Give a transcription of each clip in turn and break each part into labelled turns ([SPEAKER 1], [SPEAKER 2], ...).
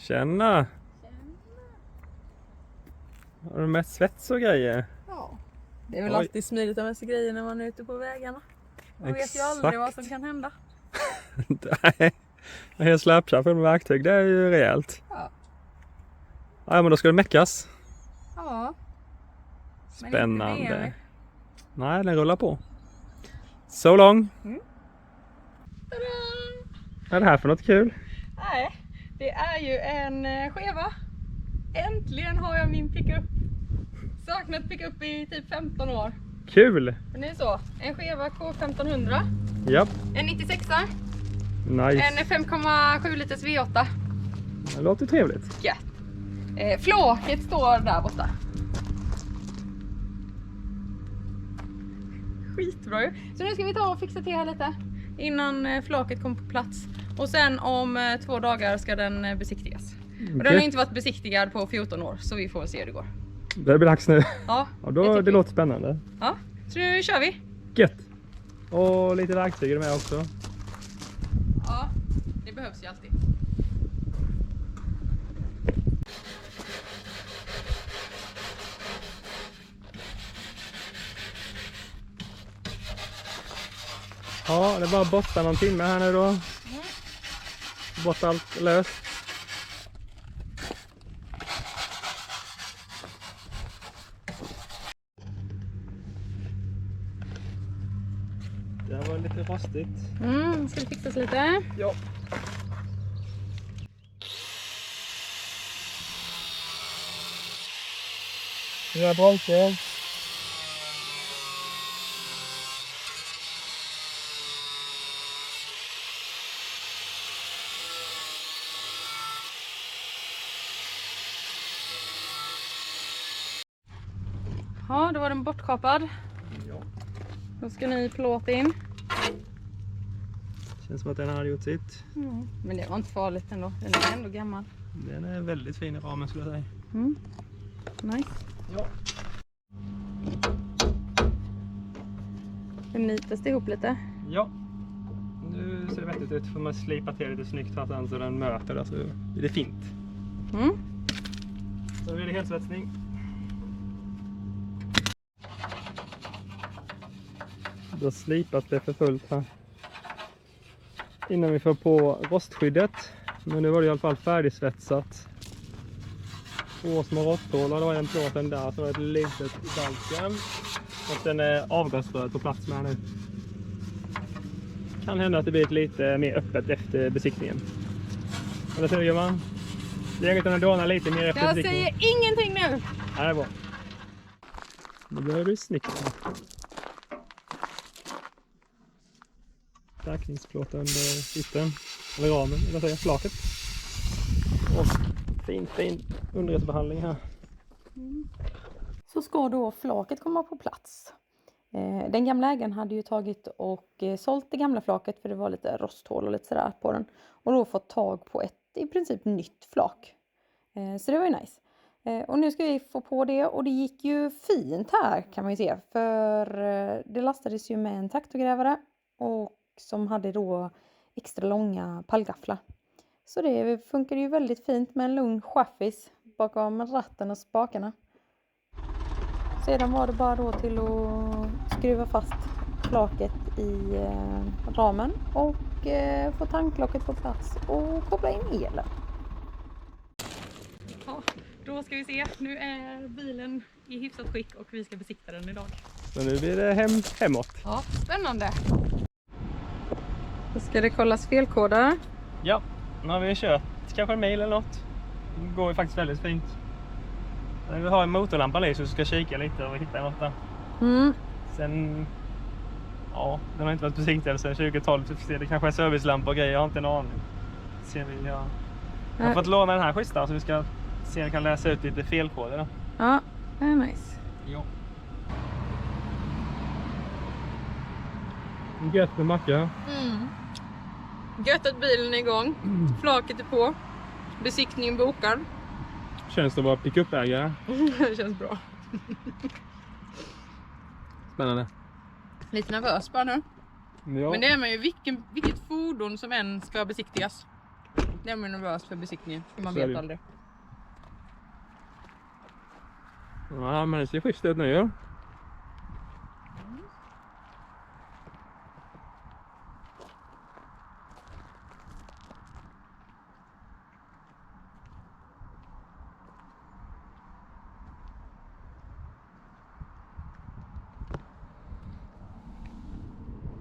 [SPEAKER 1] Tjena! Har du mätt svets och grejer?
[SPEAKER 2] Ja, det är väl alltid smidigt att med sig grejer när man är ute på vägarna. Man vet ju aldrig vad som kan hända.
[SPEAKER 1] Nej, en hel släpkärra full med verktyg, det är ju rejält.
[SPEAKER 2] Ja.
[SPEAKER 1] Ja, men då ska det mäckas.
[SPEAKER 2] Ja.
[SPEAKER 1] Spännande. Nej, den rullar på. So long. Vad är det här för något kul?
[SPEAKER 2] Nej, det är ju en skeva. Äntligen har jag min pickup. Saknat pickup i typ 15 år.
[SPEAKER 1] Kul!
[SPEAKER 2] Men det är så, en skeva K1500.
[SPEAKER 1] Japp.
[SPEAKER 2] En 96.
[SPEAKER 1] Nice.
[SPEAKER 2] En 5,7 liters V8.
[SPEAKER 1] Det låter trevligt.
[SPEAKER 2] Gött. Flaket står där borta. Skitbra ju. Så nu ska vi ta och fixa till här lite innan flaket kommer på plats. Och sen om 2 dagar ska den besiktigas. Och den har inte varit besiktigad på 14 år, så vi får se hur det går.
[SPEAKER 1] Det blir dags nu.
[SPEAKER 2] Ja,
[SPEAKER 1] Det låter spännande.
[SPEAKER 2] Ja, så nu kör vi.
[SPEAKER 1] Gött! Och lite verktyg är det med också.
[SPEAKER 2] Ja, det behövs ju alltid.
[SPEAKER 1] Ja, det är bara att botta någon timme här nu då. Botta allt löst. Det här var lite rostigt.
[SPEAKER 2] Ska det fixas lite?
[SPEAKER 1] Ja. Det är bromsen.
[SPEAKER 2] Ja, då var den bortkapad.
[SPEAKER 1] Ja.
[SPEAKER 2] Då ska ni plåta in.
[SPEAKER 1] Känns som att den har gjort sitt.
[SPEAKER 2] Men det var inte farligt ändå. Den är ändå gammal.
[SPEAKER 1] Den är väldigt fin i ramen skulle jag säga.
[SPEAKER 2] Nice.
[SPEAKER 1] Ja.
[SPEAKER 2] Den nitas det ihop lite.
[SPEAKER 1] Ja. Nu ser det vettigt ut. Får man slipa till lite snyggt för att så den möter där så blir det fint. Så blir det helsvetsning. Då slipas det för fullt här. Innan vi får på rostskyddet. Men nu var det i alla fall färdigsvetsat. 2 små rosthål. Det var en plåten där. Så var det ett litet i balken. Och sen är avgasröret på plats med här nu. Kan hända att det blir lite mer öppet efter besiktningen. Eller hur gumman? Det är inget att dåna lite mer efter besiktningen.
[SPEAKER 2] Jag säger ingenting nu!
[SPEAKER 1] Ja, det är bra. Nu börjar det snyggt. Stärkningsplåten under hytten. Eller ramen, eller säger flaket. Och fin underredsbehandling här.
[SPEAKER 2] Så ska då flaket komma på plats. Den gamla ägaren hade ju tagit och sålt det gamla flaket för det var lite rosthål och lite sådär på den. Och då fått tag på ett i princip nytt flak. Så det var ju nice. Och nu ska vi få på det och det gick ju fint här kan man ju se. För det lastades ju med en traktorgrävare och som hade då extra långa pallgafflar. Så det funkar ju väldigt fint med en lugn chaffis bakom ratten och spakarna. Sedan var det bara då till att skruva fast flaket i ramen och få tanklocket på plats och koppla in elen. Ja, då ska vi se. Nu är bilen i hyfsat skick och vi ska besikta den idag.
[SPEAKER 1] Så nu blir det hemåt.
[SPEAKER 2] Ja, spännande. Då ska det kollas felkoder.
[SPEAKER 1] Ja, nu har vi kört kanske en mil eller något. Det går ju faktiskt väldigt fint. Vi har en motorlampa i så vi ska kika lite och hitta något där. Sen, ja, den har inte varit besiktad sedan 2012. Det kanske är servicelampa och grejer, jag har inte en aning. Jag har fått låna den här schyssta så vi ska se om vi kan läsa ut lite felkoder då.
[SPEAKER 2] Ja, det är nice.
[SPEAKER 1] Ja. Gött med macka.
[SPEAKER 2] Gött att bilen är igång. Flaket är på. Besiktningen bokad.
[SPEAKER 1] Känns det att vara pick-up-ägare?
[SPEAKER 2] Det känns bra.
[SPEAKER 1] Spännande.
[SPEAKER 2] Lite nervös bara nu.
[SPEAKER 1] Ja.
[SPEAKER 2] Men det är man ju vilket fordon som än ska besiktigas. Det är man nervös för besiktningen. Man
[SPEAKER 1] Så är
[SPEAKER 2] vet
[SPEAKER 1] det.
[SPEAKER 2] aldrig.
[SPEAKER 1] Ja, men det ser schysst ut nu ju.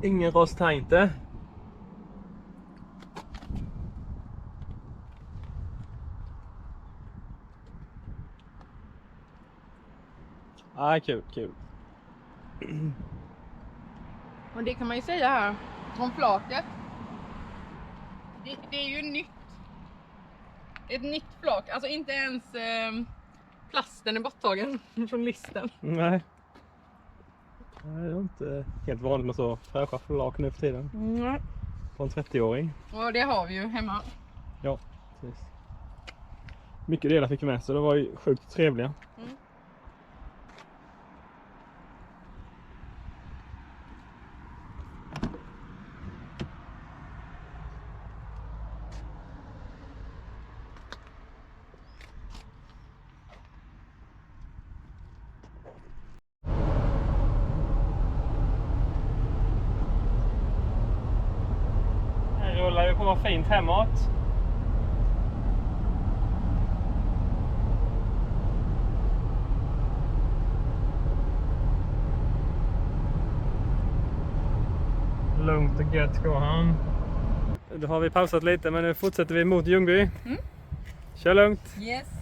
[SPEAKER 1] Ingen rost här inte. Ah, kul.
[SPEAKER 2] Och det kan man ju säga här om flaket. Det är ju nytt. Ett nytt flak. Alltså inte ens plasten är borttagen från listen.
[SPEAKER 1] Nej. Det är inte helt vanligt med så fräscha flak nu för tiden.
[SPEAKER 2] Nej.
[SPEAKER 1] På en 30-åring.
[SPEAKER 2] Och det har vi ju hemma.
[SPEAKER 1] Ja, precis. Mycket delar fick vi med, så det var ju sjukt trevliga.
[SPEAKER 2] Mm.
[SPEAKER 1] Här rullar vi på fint hemåt. Lugnt och gött går han. Då har vi pausat lite, men nu fortsätter vi mot Ljungby.
[SPEAKER 2] Mm.
[SPEAKER 1] Kör lugnt.
[SPEAKER 2] Yes.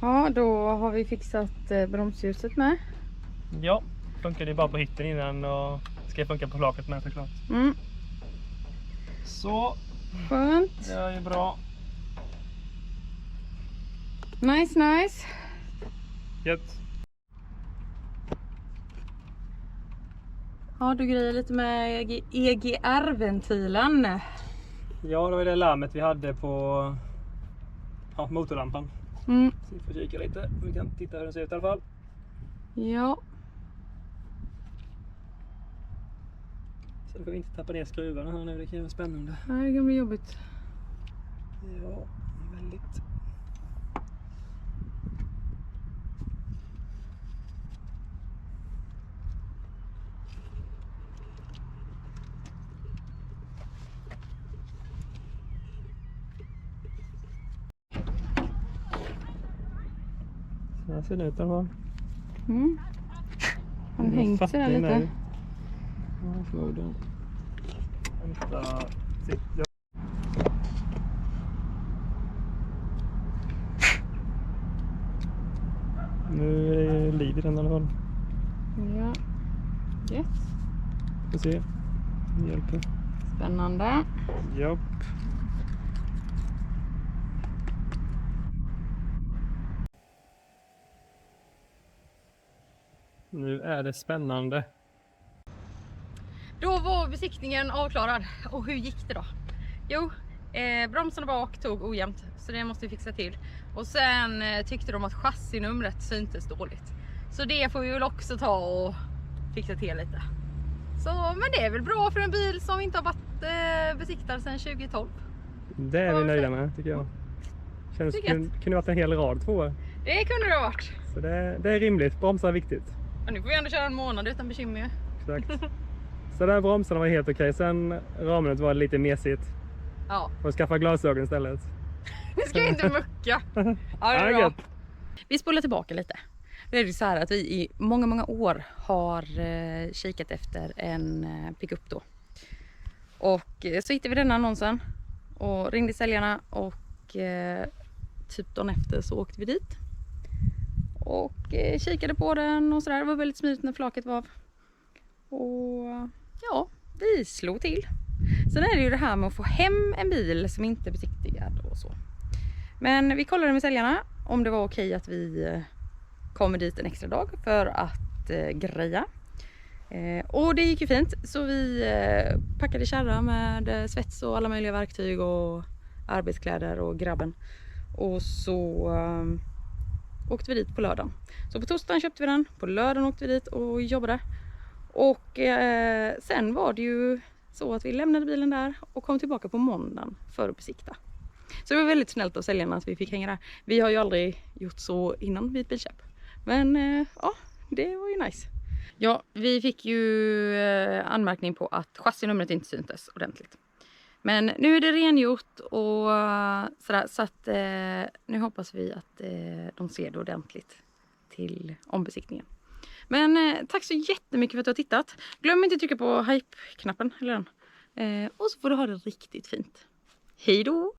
[SPEAKER 2] Ja, då har vi fixat bromsljuset med.
[SPEAKER 1] Ja, funkade ju bara på hytten innan och ska funka på flaket med såklart.
[SPEAKER 2] Mm.
[SPEAKER 1] Så,
[SPEAKER 2] Skönt.
[SPEAKER 1] det är ju bra.
[SPEAKER 2] Nice.
[SPEAKER 1] Gött.
[SPEAKER 2] Ja, du grejer lite med EGR-ventilen.
[SPEAKER 1] Ja, det var det larmet vi hade på motorlampan.
[SPEAKER 2] Mm.
[SPEAKER 1] Så vi får kika lite. Vi kan titta hur den ser ut i alla fall.
[SPEAKER 2] Ja.
[SPEAKER 1] Så då får vi inte tappa ner skruvarna här nu, det kan vara spännande.
[SPEAKER 2] Det kan bli jobbigt.
[SPEAKER 1] Ja, väldigt. Så här ser det ut i alla fall.
[SPEAKER 2] Mm. Han hängt sig där lite.
[SPEAKER 1] Ja, förmodligen. Vänta. Sitt. Ja. Nu är det liv i den i alla fall.
[SPEAKER 2] Ja. Yes.
[SPEAKER 1] Får se. Det hjälper.
[SPEAKER 2] Spännande.
[SPEAKER 1] Japp. Nu är det spännande.
[SPEAKER 2] Då var besiktningen avklarad. Och hur gick det då? Jo, bromsarna bak tog ojämnt. Så det måste vi fixa till. Och sen tyckte de att chassinumret syntes dåligt. Så det får vi väl också ta och fixa till lite. Så, men det är väl bra för en bil som inte har varit besiktad sedan 2012.
[SPEAKER 1] Det är vi nöjda med, tycker jag. Känns kunde varit en hel rad 2 år.
[SPEAKER 2] Det kunde det ha varit.
[SPEAKER 1] Så det är rimligt. Bromsar är viktigt.
[SPEAKER 2] Och nu får vi ändå köra en månad utan bekymmer.
[SPEAKER 1] Exakt. Så där bromsarna var helt okej. Sen ramen var lite mesigt.
[SPEAKER 2] Ja.
[SPEAKER 1] Får skaffa glasögon istället.
[SPEAKER 2] Nu ska jag inte mucka. Ja, det är bra. Vi spolar tillbaka lite. Det är ju så här att vi i många år har kikat efter en pickup då. Och så hittade vi den annonsen och ringde säljarna och typ dagen efter så åkte vi dit. och kikade på den och sådär. Det var väldigt smidigt när flaket var av. Och ja, vi slog till. Sen är det ju det här med att få hem en bil som inte är besiktigad och så. Men vi kollade med säljarna om det var okej att vi kommer dit en extra dag för att greja. Och det gick ju fint, så vi packade kärra med svets och alla möjliga verktyg och arbetskläder och grabben. Och så åkte vi dit på lördagen. Så på torsdagen köpte vi den, på lördagen åkte vi dit och jobbade. Och sen var det ju så att vi lämnade bilen där och kom tillbaka på måndagen för att besikta. Så det var väldigt snällt av säljarna att vi fick hänga där. Vi har ju aldrig gjort så innan vid ett bilköp. Men ja, det var ju nice. Ja, vi fick ju anmärkning på att chassinumret inte syntes ordentligt. Men nu är det rengjort och sådär, så att nu hoppas vi att de ser det ordentligt till ombesiktningen. Men tack så jättemycket för att du har tittat. Glöm inte att trycka på hype-knappen eller den. Och så får du ha det riktigt fint. Hej då!